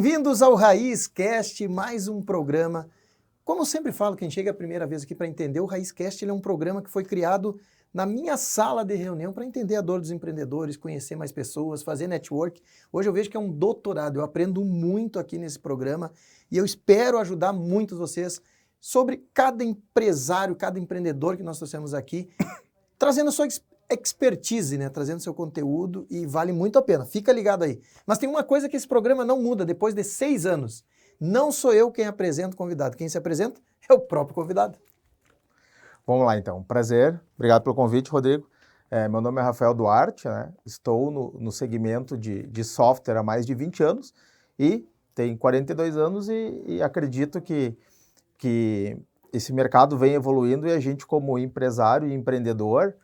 Bem-vindos ao Raiz Cast, mais um programa. Como eu sempre falo, quem chega a primeira vez aqui para entender, o Raiz Cast ele é um programa que foi criado na minha sala de reunião para entender a dor dos empreendedores, conhecer mais pessoas, fazer network. Hoje eu vejo que é um doutorado, eu aprendo muito aqui nesse programa e eu espero ajudar muitos vocês sobre cada empresário, cada empreendedor que nós trouxemos aqui, trazendo a sua expertise, né? Trazendo seu conteúdo e vale muito a pena. Fica ligado aí. Mas tem uma coisa que esse programa não muda depois de 6 anos. Não sou eu quem apresenta o convidado. Quem se apresenta é o próprio convidado. Vamos lá, então. Prazer. Obrigado pelo convite, Rodrigo. Meu nome é Rafael Duarte, né? Estou no segmento de software há mais de 20 anos e tenho 42 anos e acredito que esse mercado vem evoluindo e a gente, como empresário e empreendedor,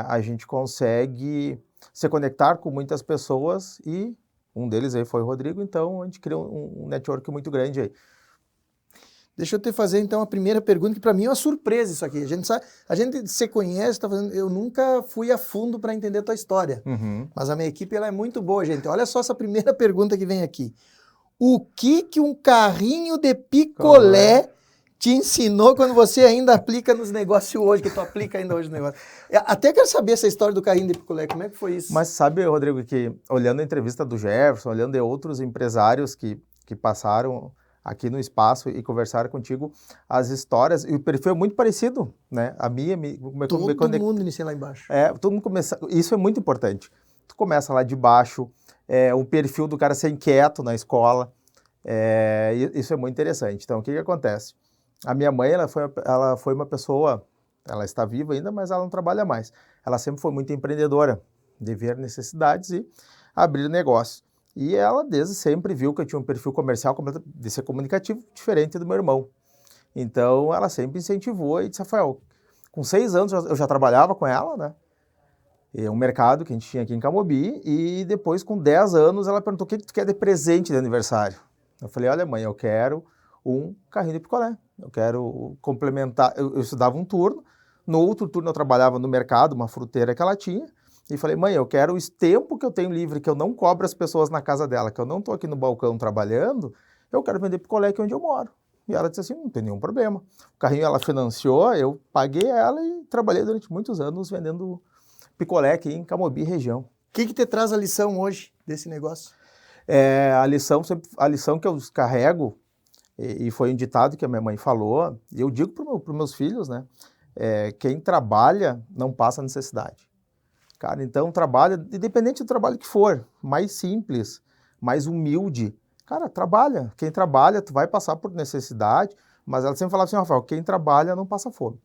a gente consegue se conectar com muitas pessoas e um deles aí foi o Rodrigo, então a gente criou um network muito grande aí. Deixa eu te fazer então a primeira pergunta, que para mim é uma surpresa isso aqui. A gente se conhece, eu nunca fui a fundo para entender a tua história, mas a minha equipe ela é muito boa, gente. Olha só essa primeira pergunta que vem aqui. O que um carrinho de picolé te ensinou quando você ainda aplica nos negócios hoje, que tu aplica ainda hoje no negócio? Até quero saber essa história do carrinho de picolé, como é que foi isso? Mas sabe, Rodrigo, que olhando a entrevista do Jefferson, olhando de outros empresários que passaram aqui no espaço e conversaram contigo, as histórias, e o perfil é muito parecido, né? Todo mundo inicia lá embaixo. Todo mundo começa, isso é muito importante. Tu começa lá de baixo, o perfil do cara ser inquieto na escola, isso é muito interessante. Então, o que acontece? A minha mãe, ela foi uma pessoa, ela está viva ainda, mas ela não trabalha mais. Ela sempre foi muito empreendedora, de ver necessidades e abrir negócios. E ela, desde sempre, viu que eu tinha um perfil comercial de ser comunicativo, diferente do meu irmão. Então, ela sempre incentivou e disse, Rafael, com 6 anos eu já trabalhava com ela, né? Um mercado que a gente tinha aqui em Camobi, e depois, com 10 anos, ela perguntou, o que tu quer de presente de aniversário? Eu falei, olha, mãe, eu quero um carrinho de picolé. Eu quero complementar. Eu estudava um turno, no outro turno eu trabalhava no mercado, uma fruteira que ela tinha, e falei, mãe, eu quero o tempo que eu tenho livre, que eu não cobro as pessoas na casa dela, que eu não estou aqui no balcão trabalhando, eu quero vender picolé aqui onde eu moro. E ela disse assim, não tem nenhum problema. O carrinho ela financiou, eu paguei ela e trabalhei durante muitos anos vendendo picolé aqui em Camobi, região. O que te traz a lição hoje desse negócio? A lição que eu carrego, e foi um ditado que a minha mãe falou, e eu digo para os meus filhos, né? Quem trabalha não passa necessidade. Cara, então trabalha, independente do trabalho que for, mais simples, mais humilde, cara, trabalha. Quem trabalha, tu vai passar por necessidade, mas ela sempre falava assim, Rafael, quem trabalha não passa fome.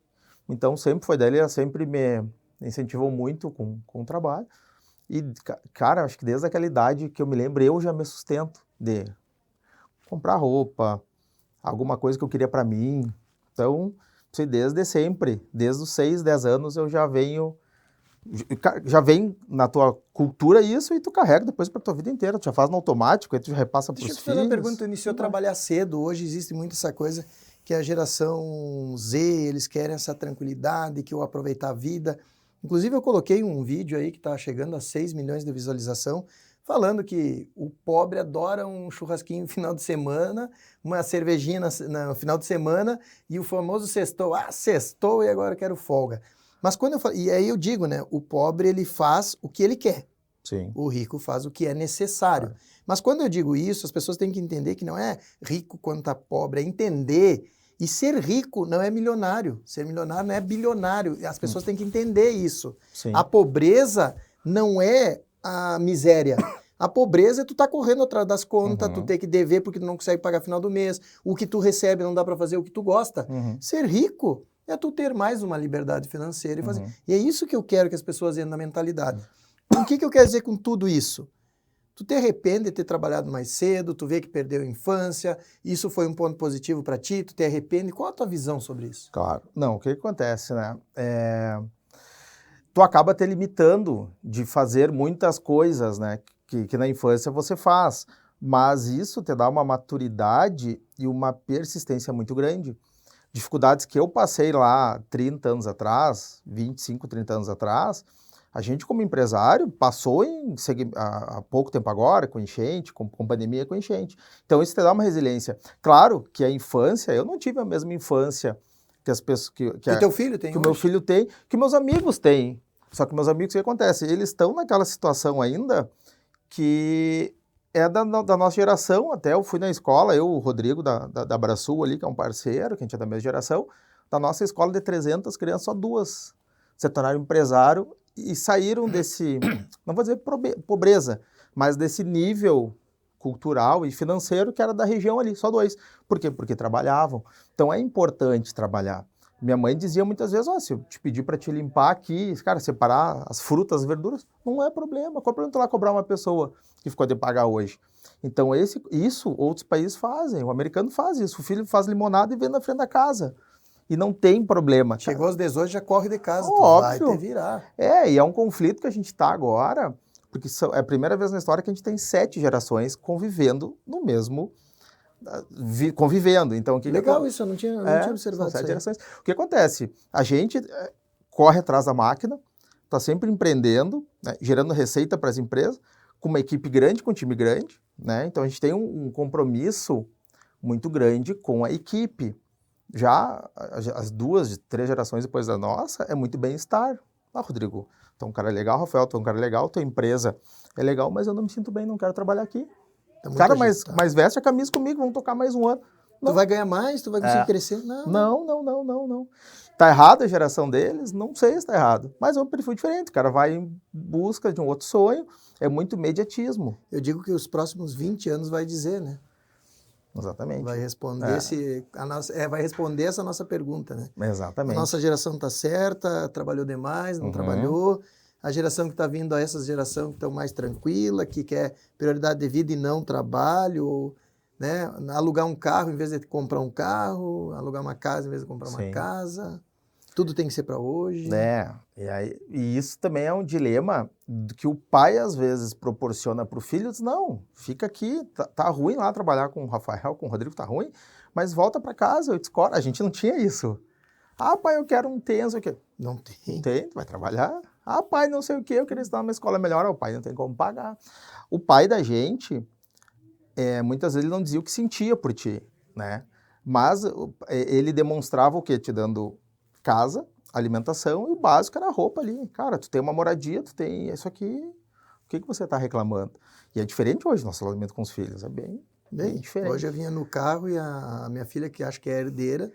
Então sempre foi dela, ela sempre me incentivou muito com o trabalho. E, cara, acho que desde aquela idade que eu me lembro, eu já me sustento de comprar roupa, alguma coisa que eu queria para mim. Então, desde sempre, desde os 6, 10 anos, eu já vem na tua cultura isso e tu carrega depois para tua vida inteira. Tu já faz no automático, aí tu já repassa para os filhos. Deixa eu te fazer uma pergunta. Tu iniciou a trabalhar cedo. Hoje existe muito essa coisa que a geração Z, eles querem essa tranquilidade, que eu aproveitar a vida. Inclusive, eu coloquei um vídeo aí que está chegando a 6 milhões de visualização, falando que o pobre adora um churrasquinho no final de semana, uma cervejinha no final de semana e o famoso sextou. Sextou e agora eu quero folga. Mas quando eu falo, e aí eu digo, né, o pobre ele faz o que ele quer. Sim. O rico faz o que é necessário. Mas quando eu digo isso, as pessoas têm que entender que não é rico quando tá pobre, é entender. E ser rico não é milionário. Ser milionário não é bilionário. As pessoas têm que entender isso. Sim. A pobreza não é a miséria. A pobreza é tu tá correndo atrás das contas, tu ter que dever porque tu não consegue pagar no final do mês, o que tu recebe não dá para fazer o que tu gosta. Ser rico é tu ter mais uma liberdade financeira e fazer. E é isso que eu quero que as pessoas tenham na mentalidade. O que eu quero dizer com tudo isso? Tu te arrepende de ter trabalhado mais cedo, tu vê que perdeu a infância, isso foi um ponto positivo para ti, tu te arrepende? Qual a tua visão sobre isso? Claro. Não, o que acontece, né? Tu acaba te limitando de fazer muitas coisas, né? Que na infância você faz, mas isso te dá uma maturidade e uma persistência muito grande. Dificuldades que eu passei lá 30 anos atrás, 25, 30 anos atrás, A gente, como empresário, passou há pouco tempo agora, com enchente, com pandemia, com enchente. Então, isso te dá uma resiliência. Claro que a infância, eu não tive a mesma infância que as pessoas... Que teu filho tem que o hoje? meu filho tem, que meus amigos têm. Só que meus amigos, o que acontece? Eles estão naquela situação ainda que é da nossa geração. Até eu fui na escola, o Rodrigo da Abraçul ali, que é um parceiro, que a gente é da mesma geração, da nossa escola de 300 crianças, só 2 se tornaram empresário e saíram desse, não vou dizer pobreza, mas desse nível cultural e financeiro que era da região ali, só 2. Por quê? Porque trabalhavam. Então é importante trabalhar. Minha mãe dizia muitas vezes, se eu te pedir para te limpar aqui, cara, separar as frutas, as verduras, não é problema. Qual é o problema tu lá cobrar uma pessoa que ficou de pagar hoje? Então isso outros países fazem, o americano faz isso, o filho faz limonada e vende na frente da casa. E não tem problema. Chegou às 18, já corre de casa, Óbvio. Tu vai te virar. E é um conflito que a gente está agora, porque é a primeira vez na história que a gente tem 7 gerações convivendo no mesmo... convivendo. Então, Legal isso, eu não tinha observado são 7 isso aí. gerações. O que acontece? A gente corre atrás da máquina, está sempre empreendendo, né, gerando receita para as empresas, com uma equipe grande, com um time grande, né? Então, a gente tem um compromisso muito grande com a equipe. Já as 2, 3 gerações depois da nossa, é muito bem-estar. Rodrigo, tu é um cara legal, Rafael, tu é um cara legal, tua empresa é legal, mas eu não me sinto bem, não quero trabalhar aqui. Cara, mas veste a camisa comigo, vamos tocar mais um ano. Não. Tu vai ganhar mais? Tu vai conseguir crescer? Não. Tá errado a geração deles? Não sei se tá errado. Mas é um perfil diferente. O cara vai em busca de um outro sonho. É muito imediatismo. Eu digo que os próximos 20 anos vai dizer, né? Exatamente. Vai responder vai responder essa nossa pergunta, né? Exatamente. A nossa geração tá certa, trabalhou demais, não trabalhou. A geração que está vindo a essa geração que estão mais tranquila, que quer prioridade de vida e não trabalho, né? Alugar um carro em vez de comprar um carro, alugar uma casa em vez de comprar uma casa. Tudo tem que ser para hoje. E isso também é um dilema que o pai às vezes proporciona para o filho. Diz, não, fica aqui, tá ruim lá trabalhar com o Rafael, com o Rodrigo, tá ruim, mas volta para casa, eu discordo. A gente não tinha isso. Pai, eu quero um tenso aqui. Não tem. Tem, tu vai trabalhar. Pai, não sei o que, eu queria estudar numa escola melhor. O pai não tem como pagar. O pai da gente, muitas vezes ele não dizia o que sentia por ti, né? Mas ele demonstrava o quê? Te dando casa, alimentação e o básico era a roupa ali. Cara, tu tem uma moradia, tu tem isso aqui, o que você está reclamando? E é diferente hoje nosso relacionamento com os filhos, é bem diferente. Hoje eu vinha no carro e a minha filha, que acho que é herdeira,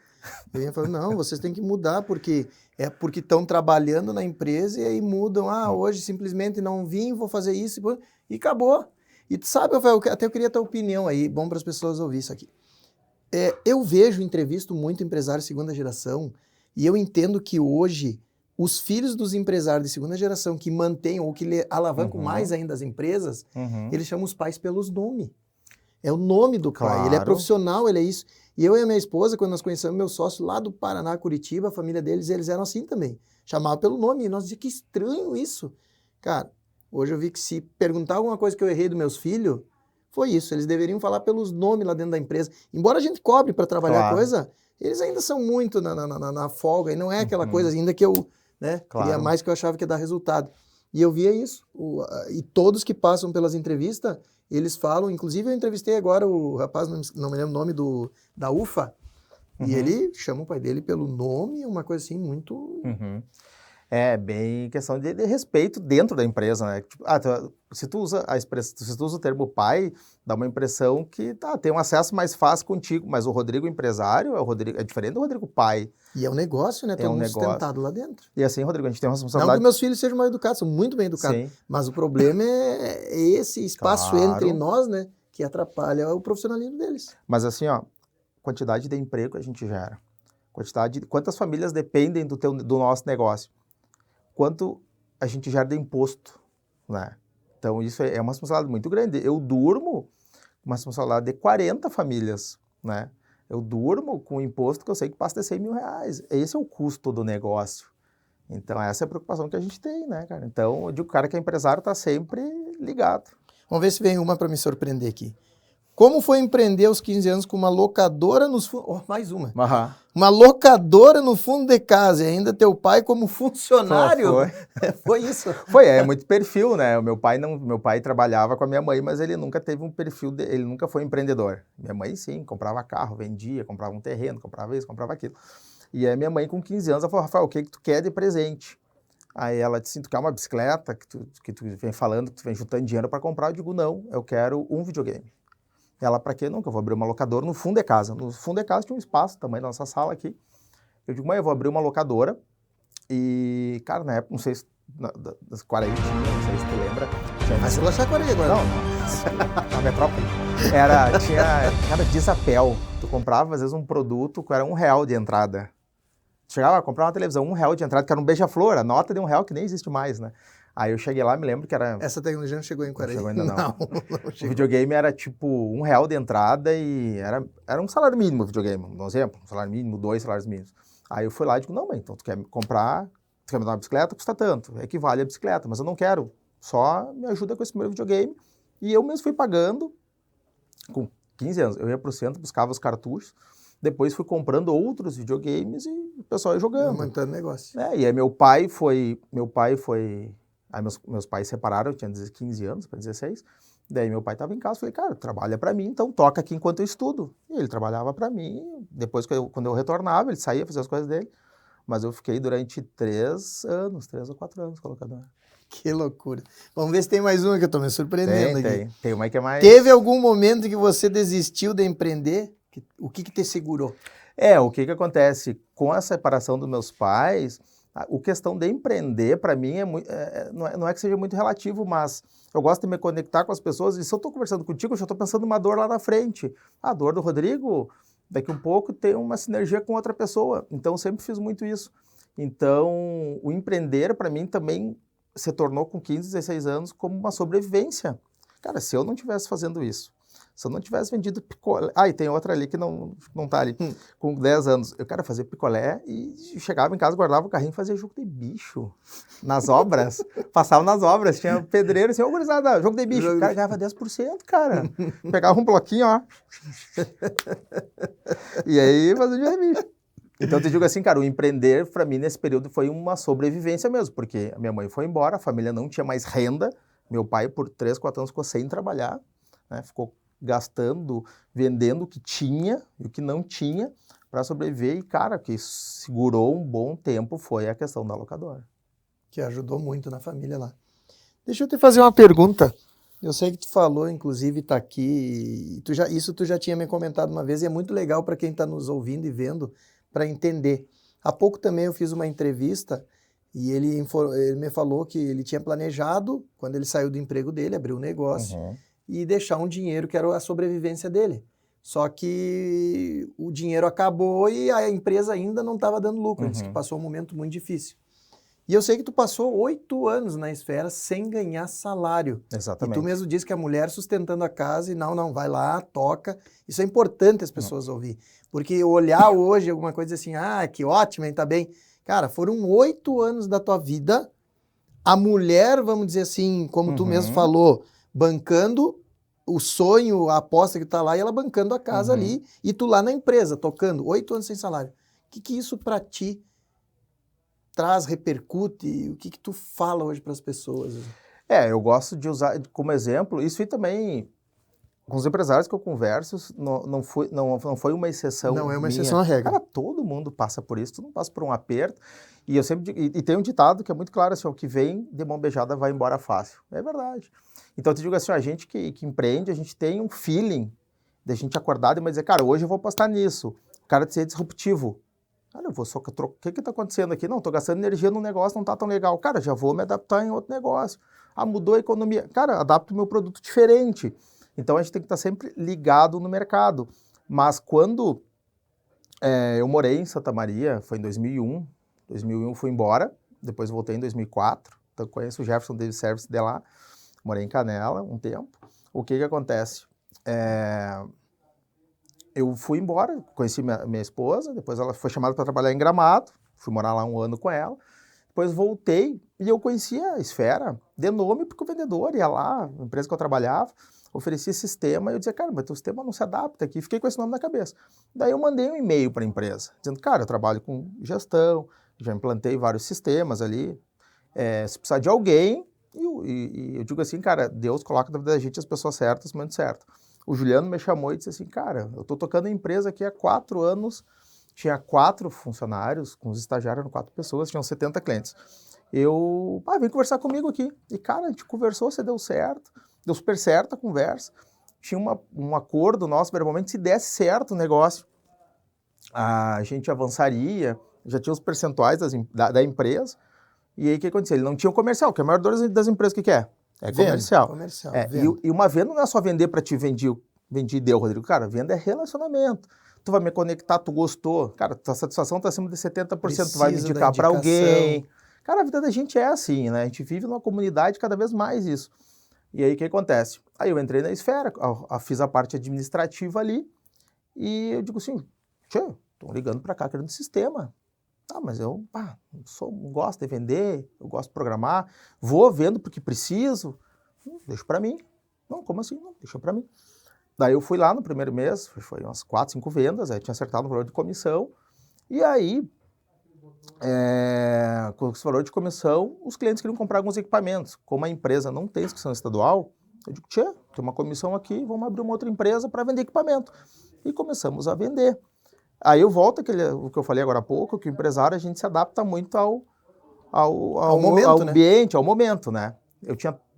eu vinha falando, não, vocês têm que mudar, porque estão trabalhando na empresa e aí mudam, hoje simplesmente não vim, vou fazer isso, e acabou. E tu sabe, Rafael, até eu queria a tua opinião aí, bom para as pessoas ouvir isso aqui. Eu entrevisto muito empresário de segunda geração, e eu entendo que hoje os filhos dos empresários de segunda geração que mantêm ou que alavancam mais ainda as empresas, eles chamam os pais pelos nomes. É o nome do pai, ele é profissional, ele é isso. E eu e a minha esposa, quando nós conhecemos meu sócio lá do Paraná, Curitiba, a família deles, eles eram assim também. Chamavam pelo nome, e nós dizíamos, que estranho isso. Cara, hoje eu vi que se perguntar alguma coisa que eu errei dos meus filhos, foi isso, eles deveriam falar pelos nomes lá dentro da empresa. Embora a gente cobre para trabalhar coisa, eles ainda são muito na folga, e não é aquela coisa ainda que eu queria mais, que eu achava que ia dar resultado. E eu via isso, e todos que passam pelas entrevistas, eles falam, inclusive eu entrevistei agora o rapaz, não me lembro o nome da UFA, e ele chama o pai dele pelo nome, uma coisa assim muito... É bem questão de respeito dentro da empresa, né? Tipo, se tu usa se tu usa o termo pai, dá uma impressão que tem um acesso mais fácil contigo, mas o Rodrigo empresário é diferente do Rodrigo pai. E é um negócio, né? Todo mundo sustentado lá dentro. E assim, Rodrigo, a gente tem uma responsabilidade... Não que meus filhos sejam mal educados, são muito bem educados, Sim. Mas o problema é esse espaço entre nós, né? Que atrapalha o profissionalismo deles. Mas assim, quantidade de emprego que a gente gera, quantas famílias dependem do nosso negócio, quanto a gente gera de imposto, né? Então, isso é uma responsabilidade muito grande. Eu durmo com uma responsabilidade de 40 famílias, né? Eu durmo com um imposto que eu sei que passa de 100 mil reais. Esse é o custo do negócio. Então, essa é a preocupação que a gente tem, né, cara? Então, eu digo que o cara que é empresário está sempre ligado. Vamos ver se vem uma para me surpreender aqui. Como foi empreender aos 15 anos com uma locadora nos fundos... Oh, mais uma. Aham. Uma locadora no fundo de casa e ainda teu pai como funcionário? Foi isso? É muito perfil, né? O meu pai trabalhava com a minha mãe, mas ele nunca teve um perfil, ele nunca foi empreendedor. Minha mãe sim, comprava carro, vendia, comprava um terreno, comprava isso, comprava aquilo. E aí minha mãe com 15 anos, ela falou, Rafael, o que tu quer de presente? Aí ela disse, tu quer uma bicicleta, que tu vem falando, que tu vem juntando dinheiro para comprar? Eu digo, não, eu quero um videogame. Ela, para quê? Não, que eu vou abrir uma locadora no fundo de casa. No fundo de casa tinha um espaço, tamanho da nossa sala aqui. Eu digo, mãe, eu vou abrir uma locadora. E, cara, na época, não sei se, das Quaraí, não sei se tu lembra. Mas eu vou achar Quaraí agora. Não, a metrópole. Tinha Disapel. Tu comprava, às vezes, um produto que era R$1 de entrada. Tu chegava a comprar uma televisão, R$1 de entrada, que era um beija-flor, a nota de R$1 que nem existe mais, né? Aí eu cheguei lá, me lembro que era... Essa tecnologia não chegou em Quaraí? Não chegou ainda não. Não O videogame era tipo R$1 de entrada e era um salário mínimo o videogame, um exemplo, um salário mínimo, 2 salários mínimos. Aí eu fui lá e digo, não, mãe, então tu quer me dar uma bicicleta, custa tanto, equivale a bicicleta, mas eu não quero, só me ajuda com esse primeiro videogame. E eu mesmo fui pagando, com 15 anos, eu ia pro centro, buscava os cartuchos, depois fui comprando outros videogames e o pessoal ia jogando. Aumentando o negócio. E aí meu pai foi... Aí meus pais se separaram, eu tinha 15 anos para 16. Daí meu pai estava em casa, falei, cara, trabalha para mim, então toca aqui enquanto eu estudo. E ele trabalhava para mim, depois quando eu retornava, ele saía fazer as coisas dele. Mas eu fiquei durante 3 ou 4 anos com a locadora. Que loucura. Vamos ver se tem mais uma que eu tô me surpreendendo aqui. Tem uma que é mais... Teve algum momento que você desistiu de empreender? O que te segurou? O que acontece? Com a separação dos meus pais... A questão de empreender, para mim, não é que seja muito relativo, mas eu gosto de me conectar com as pessoas e se eu estou conversando contigo, eu já estou pensando numa dor lá na frente. A dor do Rodrigo, daqui um pouco, tem uma sinergia com outra pessoa. Então, eu sempre fiz muito isso. Então, o empreender, para mim, também se tornou, com 15, 16 anos, como uma sobrevivência. Cara, se eu não estivesse fazendo isso, se eu não tivesse vendido picolé... e tem outra ali que não tá ali. Com 10 anos, eu quero fazer picolé e chegava em casa, guardava o carrinho e fazia jogo de bicho. Nas obras. Passava nas obras, tinha pedreiro assim, gurizada, jogo de bicho. O cara ganhava 10%, cara. Pegava um bloquinho, ó. E aí fazia jogo de bicho. Então, eu te digo assim, cara, o empreender, para mim, nesse período, foi uma sobrevivência mesmo, porque a minha mãe foi embora, a família não tinha mais renda, meu pai, por 3, 4 anos, ficou sem trabalhar, né? Ficou gastando, vendendo o que tinha e o que não tinha para sobreviver. E, cara, o que segurou um bom tempo foi a questão da locadora. Que ajudou muito na família lá. Deixa eu te fazer uma pergunta. Eu sei que tu falou, inclusive, tá aqui, isso tu já tinha me comentado uma vez, e é muito legal para quem está nos ouvindo e vendo, para entender. Há pouco também eu fiz uma entrevista e ele me falou que ele tinha planejado, quando ele saiu do emprego dele, abrir um negócio, e deixar um dinheiro que era a sobrevivência dele. Só que o dinheiro acabou e a empresa ainda não estava dando lucro. Ele disse que passou um momento muito difícil. E eu sei que tu passou 8 anos na esfera sem ganhar salário. Exatamente. E tu mesmo disse que a mulher sustentando a casa e não, vai lá, toca. Isso é importante as pessoas ouvir. Porque olhar hoje alguma coisa assim, que ótimo, hein, tá bem. Cara, foram 8 anos da tua vida, a mulher, vamos dizer assim, como tu mesmo falou, bancando o sonho, a aposta que tá lá, e ela bancando a casa ali, e tu lá na empresa, tocando, 8 anos sem salário. O que isso pra ti traz, repercute? O que tu fala hoje para as pessoas? Eu gosto de usar como exemplo, isso e também com os empresários que eu converso, não foi uma exceção. Não é uma minha. exceção à regra. Cara, todo mundo passa por isso, tu não passa por um aperto. E eu sempre digo, e tem um ditado que é muito claro, assim, o que vem de mão beijada vai embora fácil. É verdade. Então eu te digo assim, a gente que empreende, a gente tem um feeling de a gente acordar e dizer, cara, hoje eu vou apostar nisso. O cara de ser disruptivo. Cara, eu vou só o que está acontecendo aqui? Não, estou gastando energia no negócio, não está tão legal. Cara, já vou me adaptar em outro negócio. Mudou a economia. Cara, adapto o meu produto diferente. Então a gente tem que estar sempre ligado no mercado. Mas quando eu morei em Santa Maria, foi em 2001. 2001 fui embora, depois voltei em 2004. Então conheço o Jefferson Davis Service de lá. Morei em Canela um tempo. O que acontece? Eu fui embora, conheci minha esposa, depois ela foi chamada para trabalhar em Gramado, fui morar lá 1 ano com ela, depois voltei e eu conheci a Esfera de nome porque o vendedor ia lá, a empresa que eu trabalhava, oferecia sistema, e eu dizia, cara, mas teu sistema não se adapta aqui, fiquei com esse nome na cabeça. Daí eu mandei um e-mail para a empresa, dizendo, cara, eu trabalho com gestão, já implantei vários sistemas ali, se precisar de alguém, e eu digo assim, cara, Deus coloca na vida da gente as pessoas certas no momento certo. O Juliano me chamou e disse assim, cara, eu estou tocando a empresa aqui há 4 anos, tinha 4 funcionários, com os estagiários eram 4 pessoas, tinham 70 clientes. Vem conversar comigo aqui. E, cara, a gente conversou, você deu certo, deu super certo a conversa. Tinha um acordo nosso, verbalmente, se desse certo o negócio, a gente avançaria, já tinha os percentuais da empresa. E aí, o que aconteceu? Ele não tinha o comercial, que a maior dor das empresas, o que é? É comercial. E uma venda não é só vender para ti, vendi e deu, Rodrigo. Cara, venda é relacionamento. Tu vai me conectar, tu gostou. Cara, tua satisfação está acima de 70%, tu vai me indicar para alguém. Cara, a vida da gente é assim, né? A gente vive numa comunidade cada vez mais isso. E aí, o que acontece? Aí eu entrei na esfera, fiz a parte administrativa ali, e eu digo assim, estão ligando para cá querendo sistema. Mas eu gosto de vender, eu gosto de programar, vou vendo porque preciso, deixa para mim. Não, como assim? Não, deixa para mim. Daí eu fui lá no primeiro mês, foi umas 4, 5 vendas, aí tinha acertado o valor de comissão, e aí, com esse valor de comissão, os clientes queriam comprar alguns equipamentos. Como a empresa não tem inscrição estadual, eu digo, tem uma comissão aqui, vamos abrir uma outra empresa para vender equipamento. E começamos a vender. Aí eu volto o que eu falei agora há pouco, que o empresário, a gente se adapta muito ao momento, ao ambiente, ao momento, né?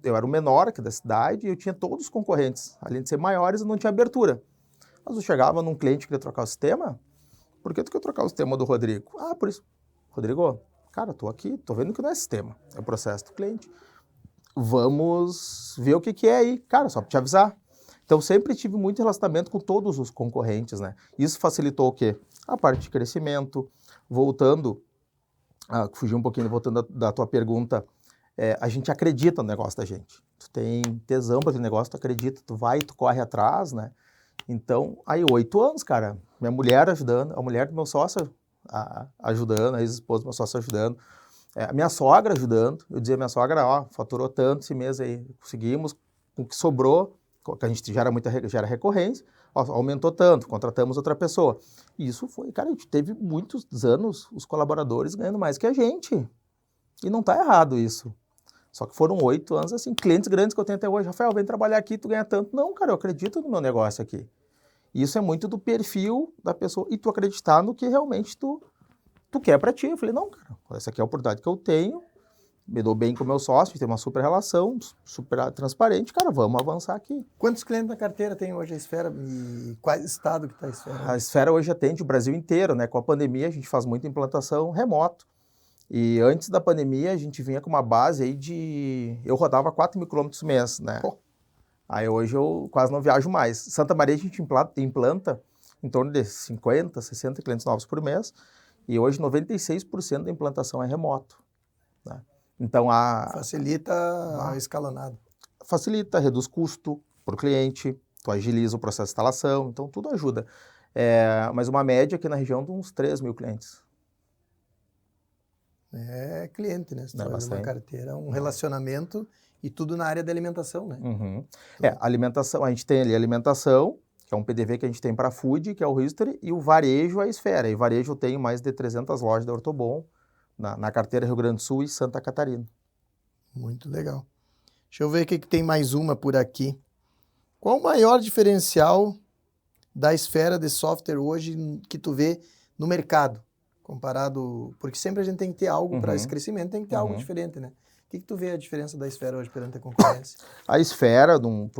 Eu era o menor aqui da cidade e eu tinha todos os concorrentes. Além de ser maiores, eu não tinha abertura. Mas eu chegava num cliente que queria trocar o sistema, por que tu quer trocar o sistema do Rodrigo? Por isso. Rodrigo, cara, tô aqui, tô vendo que não é sistema, é o processo do cliente. Vamos ver o que é aí. Cara, só para te avisar. Então, sempre tive muito relacionamento com todos os concorrentes, né? Isso facilitou o quê? A parte de crescimento. Voltando da tua pergunta, a gente acredita no negócio da gente. Tu tem tesão para aquele negócio, tu acredita, tu corre atrás, né? Então, aí 8 anos, cara, minha mulher ajudando, a mulher do meu sócio ajudando, a ex-esposa do meu sócio ajudando, a minha sogra ajudando. Eu dizia, minha sogra, faturou tanto esse mês aí, conseguimos, com o que sobrou, que a gente gera recorrência, aumentou tanto, contratamos outra pessoa. E isso foi, cara, a gente teve muitos anos os colaboradores ganhando mais que a gente. E não tá errado isso. Só que foram 8 anos, assim, clientes grandes que eu tenho até hoje. Rafael, vem trabalhar aqui, tu ganha tanto. Não, cara, eu acredito no meu negócio aqui. Isso é muito do perfil da pessoa e tu acreditar no que realmente tu quer pra ti. Eu falei, não, cara, essa aqui é a oportunidade que eu tenho, me dou bem com o meu sócio, tem uma super relação, super transparente, cara, vamos avançar aqui. Quantos clientes na carteira tem hoje a Esfera e qual estado que está a Esfera? A Esfera hoje atende o Brasil inteiro, né? Com a pandemia a gente faz muita implantação remoto. E antes da pandemia a gente vinha com uma base aí eu rodava 4.000 quilômetros mês, né? Aí hoje eu quase não viajo mais. Santa Maria a gente implanta em torno de 50, 60 clientes novos por mês. E hoje 96% da implantação é remoto, né? Então facilita a escalonada. Facilita, reduz custo para o cliente, tu agiliza o processo de instalação, então tudo ajuda. Mas uma média aqui na região de uns 3.000 clientes. É cliente, né? Você trabalha numa carteira, um relacionamento e tudo na área da alimentação, né? Uhum. Alimentação, a gente tem ali alimentação, que é um PDV que a gente tem para food, que é o History, e o varejo é a Esfera. E varejo eu tenho mais de 300 lojas da Ortobon, na carteira Rio Grande do Sul e Santa Catarina. Muito legal. Deixa eu ver o que tem mais uma por aqui. Qual o maior diferencial da Esfera de software hoje que tu vê no mercado? Comparado... Porque sempre a gente tem que ter algo para esse crescimento, tem que ter algo diferente, né? O que tu vê a diferença da Esfera hoje perante a concorrência? A Esfera, vamos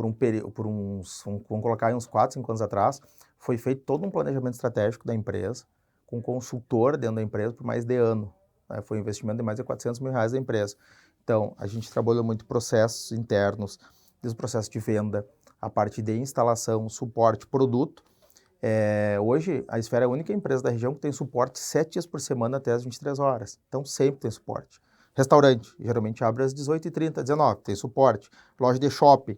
colocar aí uns 4, 5 anos atrás, foi feito todo um planejamento estratégico da empresa, com um consultor dentro da empresa por mais de ano. Né? Foi um investimento de mais de R$400 mil da empresa. Então, a gente trabalhou muito processos internos, desde o processo de venda, a parte de instalação, suporte, produto. Hoje, a Esfera é a única empresa da região que tem suporte 7 dias por semana até as 23 horas. Então, sempre tem suporte. Restaurante, geralmente abre às 18h30, 19h, tem suporte. Loja de shopping,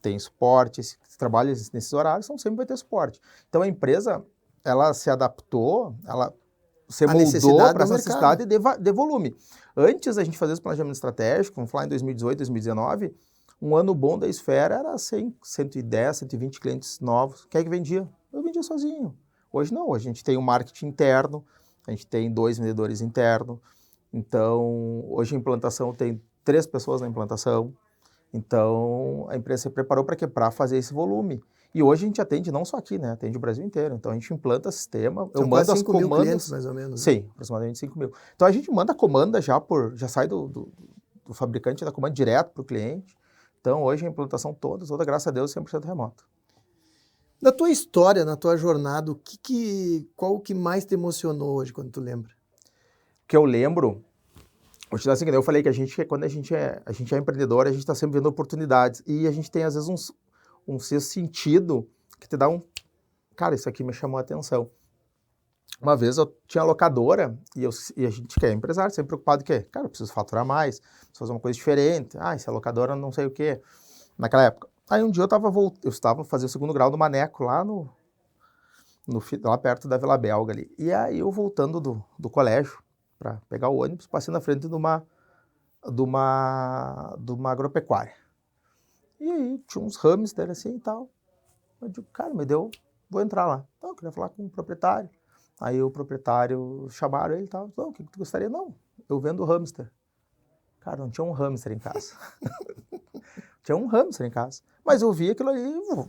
tem suporte. Se trabalha nesses horários, então sempre vai ter suporte. Então, a empresa, ela se adaptou, ela se moldou para essa necessidade de volume. Antes a gente fazia esse planejamento estratégico, vamos falar em 2018, 2019, Um ano bom da Esfera era 100, 110, 120 clientes novos. Quem é que vendia? Eu vendia sozinho. Hoje não, hoje a gente tem um marketing interno, a gente tem 2 vendedores internos. Então, hoje a implantação tem 3 pessoas na implantação. Então, a empresa se preparou para quê? Para fazer esse volume. E hoje a gente atende não só aqui, né? Atende o Brasil inteiro. Então, a gente implanta sistema. São quase 5 mil clientes, mais ou menos. Sim, né? Aproximadamente 5 mil. Então, a gente manda a comanda já sai do fabricante da comanda direto para o cliente. Então, hoje a implantação toda, graças a Deus, 100% remoto. Da tua história, na tua jornada, qual o que mais te emocionou hoje, quando tu lembra? O que eu lembro, vou te dar assim, eu falei que quando a gente é empreendedor, a gente está sempre vendo oportunidades. E a gente tem, às vezes, um sexto sentido que te dá cara, isso aqui me chamou a atenção. Uma vez eu tinha locadora e a gente que é empresário, sempre preocupado que, cara, eu preciso faturar mais, preciso fazer uma coisa diferente. Se a locadora não sei o quê. Naquela época. Aí um dia eu estava fazendo o 2º grau do Maneco, lá lá perto da Vila Belga ali. E aí eu voltando do colégio para pegar o ônibus, passei na frente de uma agropecuária. E aí tinha uns hamster assim e tal. Eu digo, cara, vou entrar lá. Então, eu queria falar com o proprietário. Aí o proprietário, chamaram ele e tal. O que tu gostaria? Não, eu vendo hamster. Cara, não tinha um hamster em casa. Tinha um hamster em casa. Mas eu vi aquilo ali,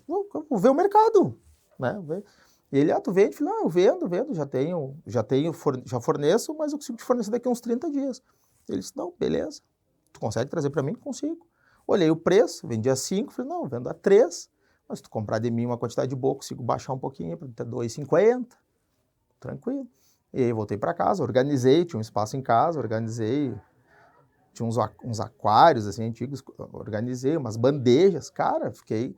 vou ver o mercado, né? E ele, tu vende? Eu falei, não, eu vendo, já forneço, mas eu consigo te fornecer daqui a uns 30 dias. Ele disse, não, beleza. Tu consegue trazer para mim? Consigo. Olhei o preço, vendia 5, falei, não, eu vendo a 3, mas se tu comprar de mim uma quantidade boa, consigo baixar um pouquinho para 2,50. Tranquilo. E aí voltei para casa, organizei, tinha um espaço em casa, tinha uns aquários assim antigos, organizei umas bandejas, cara, fiquei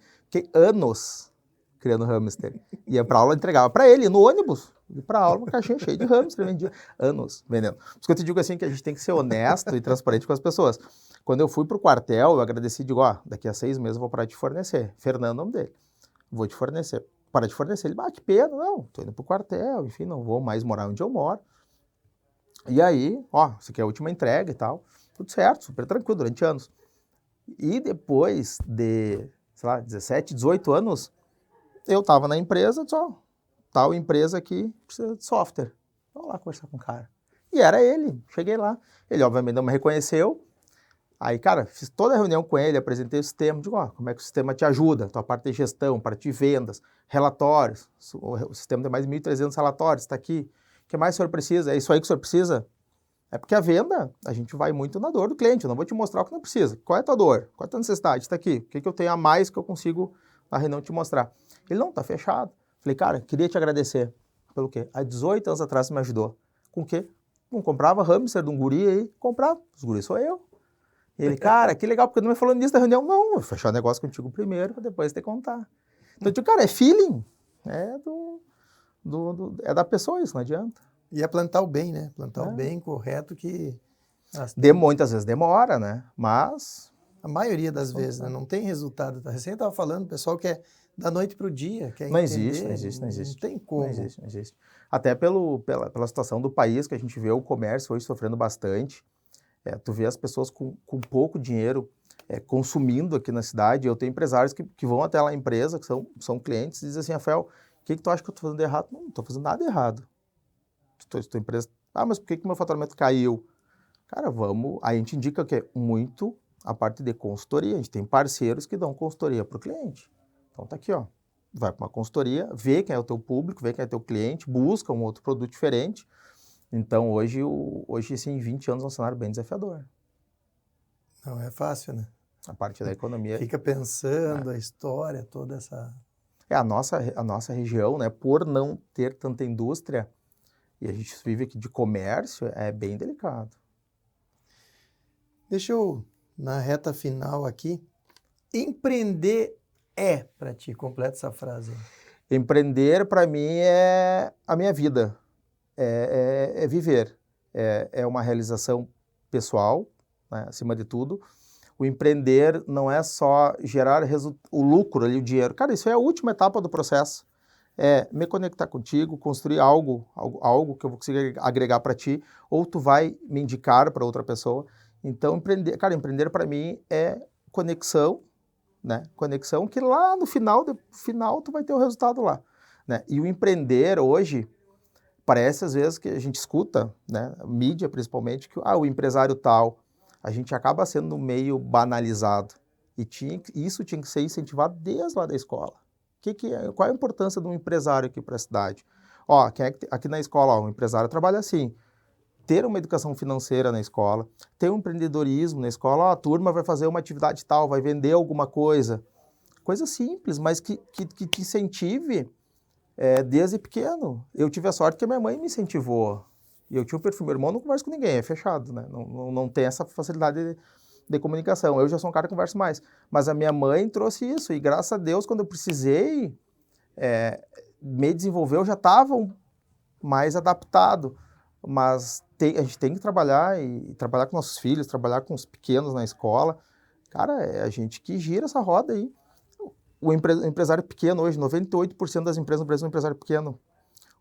anos criando hamster. Ia para aula, entregava para ele no ônibus, ia para aula, uma caixinha cheia de hamster, vendia anos vendendo. Por isso que eu te digo assim que a gente tem que ser honesto e transparente com as pessoas. Quando eu fui pro quartel, eu agradeci, digo, daqui a 6 meses eu vou parar de fornecer. Fernando, o nome dele. Vou te fornecer. Para de fornecer. Ele, que pena, não, tô indo pro quartel, enfim, não vou mais morar onde eu moro. E aí, isso aqui é a última entrega e tal. Tudo certo, super tranquilo, durante anos. E depois de, 17, 18 anos, eu tava na empresa, tal empresa aqui precisa de software. Vou lá conversar com o cara. E era ele, cheguei lá. Ele, obviamente, não me reconheceu. Aí, cara, fiz toda a reunião com ele, apresentei o sistema, digo, como é que o sistema te ajuda? Tua parte de gestão, parte de vendas, relatórios. O sistema tem mais de 1.300 relatórios, está aqui. O que mais o senhor precisa? É isso aí que o senhor precisa? É porque a venda, a gente vai muito na dor do cliente. Eu não vou te mostrar o que não precisa. Qual é a tua dor? Qual é a tua necessidade? Está aqui. O que eu tenho a mais que eu consigo na reunião te mostrar? Ele, não, tá fechado. Falei, cara, queria te agradecer. Pelo quê? Há 18 anos atrás você me ajudou. Com o quê? Não comprava hamster de um guri aí. Comprava. Os guris sou eu. Ele, cara, que legal, porque não me falou nisso da reunião. Não, vou fechar o negócio contigo primeiro, para depois te contar. Então, eu digo, cara, é feeling. É da pessoa isso, não adianta. E é plantar o bem, né? Plantar o bem correto que... Muitas vezes demora, né? Mas... A maioria das vezes, né? Não tem resultado. Recém estava falando, o pessoal quer da noite para o dia, quer não entender. Não existe. Não tem como. Não existe. Até pela situação do país, que a gente vê o comércio hoje sofrendo bastante. Tu vê as pessoas com pouco dinheiro consumindo aqui na cidade. Eu tenho empresários que vão até lá na empresa, que são clientes, e dizem assim, Rafael, o que tu acha que eu estou fazendo de errado? Não estou fazendo nada errado. Tua empresa... mas por que meu faturamento caiu? Cara, aí a gente indica que é muito a parte de consultoria. A gente tem parceiros que dão consultoria para o cliente. Então tá aqui, vai para uma consultoria, vê quem é o teu público, vê quem é o teu cliente, busca um outro produto diferente. Então, hoje sim, 20 anos é um cenário bem desafiador. Não é fácil, né? A parte da economia... Fica pensando a história, toda essa... A nossa região, né, por não ter tanta indústria, e a gente vive aqui de comércio, é bem delicado. Deixa eu, na reta final aqui, empreender para ti, completa essa frase. Empreender, para mim, é a minha vida. É viver, é uma realização pessoal, né, acima de tudo. O empreender não é só gerar o lucro ali, o dinheiro. Cara, isso é a última etapa do processo. É me conectar contigo, construir algo que eu vou conseguir agregar para ti, ou tu vai me indicar para outra pessoa. Então, empreender para mim é conexão, né? Conexão que lá no final tu vai ter o resultado lá, né? E o empreender hoje, parece às vezes que a gente escuta, né? Mídia principalmente, que o empresário tal, a gente acaba sendo meio banalizado. E isso tinha que ser incentivado desde lá da escola. Qual é a importância de um empresário aqui para a cidade? Ó, aqui na escola, ó, um empresário trabalha assim, ter uma educação financeira na escola, ter um empreendedorismo na escola, ó, a turma vai fazer uma atividade tal, vai vender alguma coisa. Coisa simples, mas que te incentive desde pequeno. Eu tive a sorte que a minha mãe me incentivou. E eu tinha um perfil, meu irmão não conversa com ninguém, é fechado, né? Não tem essa facilidade de comunicação. Eu já sou um cara que conversa mais. Mas a minha mãe trouxe isso, e graças a Deus, quando eu precisei me desenvolver, eu já estava mais adaptado. Mas a gente tem que trabalhar, e trabalhar com nossos filhos, trabalhar com os pequenos na escola. Cara, é a gente que gira essa roda aí. O empresário pequeno hoje, 98% das empresas no Brasil são empresário pequeno.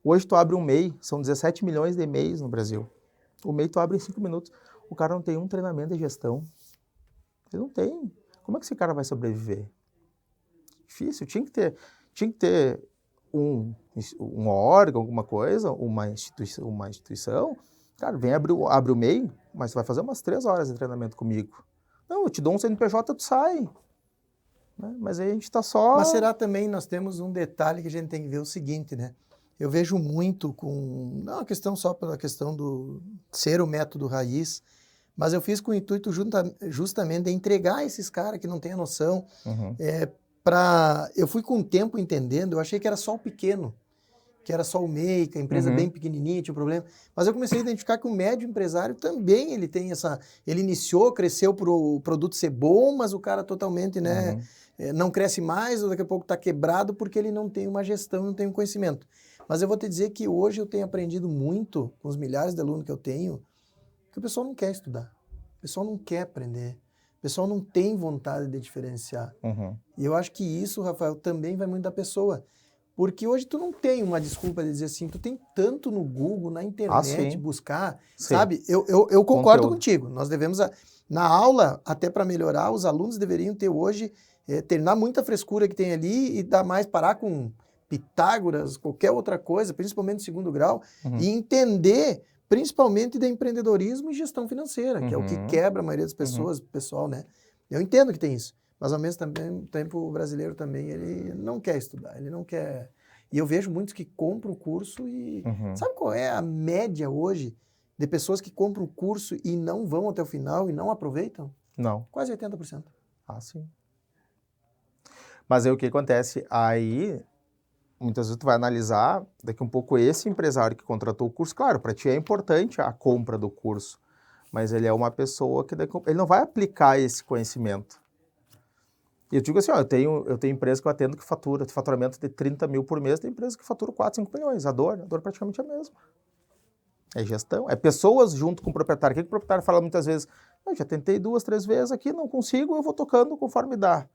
Hoje tu abre um MEI, são 17 milhões de MEIs no Brasil. O MEI tu abre em 5 minutos. O cara não tem um treinamento de gestão. Ele não tem. Como é que esse cara vai sobreviver? Difícil. Tinha que ter um órgão, alguma coisa, uma instituição. Cara, vem abre o MEI, mas tu vai fazer umas 3 horas de treinamento comigo. Não, eu te dou um CNPJ, tu sai. Né? Mas aí a gente está só... Mas será também, nós temos um detalhe que a gente tem que ver o seguinte, né? Eu vejo muito não é uma questão só pela questão do ser o método raiz, mas eu fiz com o intuito justamente de entregar esses caras que não têm a noção. Eu fui com o tempo entendendo, eu achei que era só o pequeno, que era só o MEI, que a empresa bem pequenininha tinha problema. Mas eu comecei a identificar que o médio empresário também ele tem ele iniciou, cresceu para o produto ser bom, mas o cara totalmente, né, não cresce mais, ou daqui a pouco está quebrado porque ele não tem uma gestão, não tem um conhecimento. Mas eu vou te dizer que hoje eu tenho aprendido muito com os milhares de alunos que eu tenho, que o pessoal não quer estudar, o pessoal não quer aprender, o pessoal não tem vontade de diferenciar. E eu acho que isso, Rafael, também vai muito da pessoa. Porque hoje tu não tem uma desculpa de dizer assim, tu tem tanto no Google, na internet, buscar, sabe? Eu concordo contigo, nós devemos, na aula, até para melhorar, os alunos deveriam ter hoje, terminar muita frescura que tem ali e dar mais, parar com Pitágoras, qualquer outra coisa, principalmente no segundo grau, e entender principalmente de empreendedorismo e gestão financeira, que é o que quebra a maioria das pessoas, pessoal, né? Eu entendo que tem isso, mas ao mesmo tempo o brasileiro também, ele não quer estudar, ele não quer... E eu vejo muitos que compram o curso e... Sabe qual é a média hoje de pessoas que compram o curso e não vão até o final e não aproveitam? Não. Quase 80%. Ah, sim. Mas aí o que acontece? Aí... Muitas vezes tu vai analisar, daqui um pouco, esse empresário que contratou o curso, claro, para ti é importante a compra do curso, mas ele é uma pessoa que ele não vai aplicar esse conhecimento. E eu digo assim, ó, eu tenho empresa que eu atendo que faturamento de 30 mil por mês, tem empresa que fatura 4, 5 milhões, a dor praticamente é a mesma. É gestão, é pessoas junto com o proprietário. O que o proprietário fala muitas vezes? Eu já tentei 2, 3 vezes aqui, não consigo, eu vou tocando conforme dá.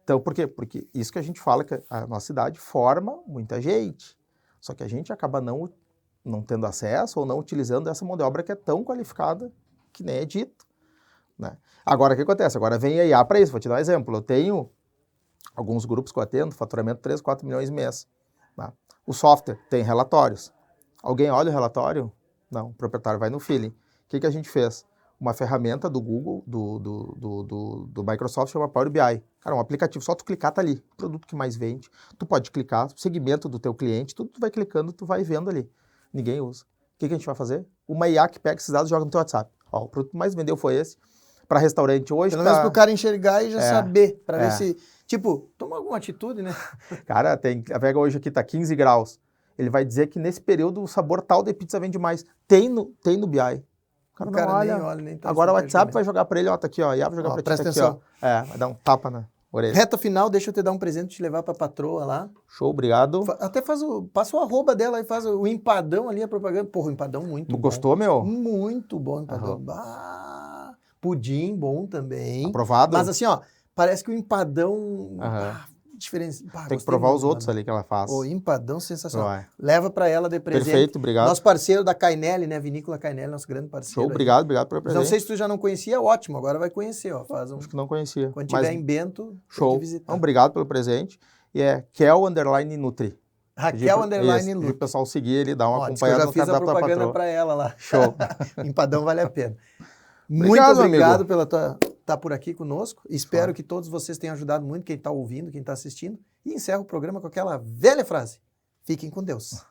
Então, por quê? Porque isso que a gente fala, que a nossa cidade forma muita gente, só que a gente acaba não tendo acesso ou não utilizando essa mão de obra que é tão qualificada que nem é dito, né? Agora, o que acontece? Agora vem a IA para isso, vou te dar um exemplo. Eu tenho alguns grupos que eu atendo, faturamento 3, 4 milhões mês. Né? O software tem relatórios. Alguém olha o relatório? Não, o proprietário vai no feeling. O que a gente fez? Uma ferramenta do Google, do Microsoft, chama Power BI. Cara, um aplicativo, só tu clicar, tá ali. Produto que mais vende. Tu pode clicar, segmento do teu cliente, tudo tu vai clicando, tu vai vendo ali. Ninguém usa. O que a gente vai fazer? Uma IA que pega esses dados e joga no teu WhatsApp. Ó, o produto que mais vendeu foi esse. Para restaurante hoje pelo menos pro cara enxergar e já saber, para ver se... Tipo, toma alguma atitude, né? Cara, a pega hoje aqui tá 15 graus. Ele vai dizer que nesse período o sabor tal de pizza vende mais. Tem no BI. O cara nem olha, nem tá. Agora o WhatsApp vai jogar para ele, ó, tá aqui, ó, IA vai jogar para ti, presta tá atenção. Aqui, ó. Vai dar um tapa na orelha. Reta final, deixa eu te dar um presente, te levar pra patroa lá. Show, obrigado. Até passa o arroba dela e faz o empadão ali, a propaganda. Porra, o empadão muito bom. Gostou, meu? Muito bom o empadão. Pudim bom também. Aprovado. Mas assim, ó, parece que o empadão diferença. Tem que provar os outros ali que ela faz. O empadão sensacional. Vai. Leva para ela de presente. Perfeito, obrigado. Nosso parceiro da Cainelli, né? Vinícola Cainelli, nosso grande parceiro. Show, obrigado pelo presente. Não sei se tu já não conhecia, ótimo, agora vai conhecer, ó. Faz um... Acho que não conhecia. Quando tiver em Bento, show. tem que visitar. Então, obrigado pelo presente. E é Kel_Nutri. Raquel_Nutri. O pessoal seguir ele, dar uma Ó, acompanhada eu no já fiz a cardápio da propaganda patroa. para ela lá. Show. O empadão vale a pena. Obrigado, Muito obrigado amigo. pela tua estar por aqui conosco. Espero que todos vocês tenham ajudado muito, quem está ouvindo, quem está assistindo. E encerro o programa com aquela velha frase. Fiquem com Deus.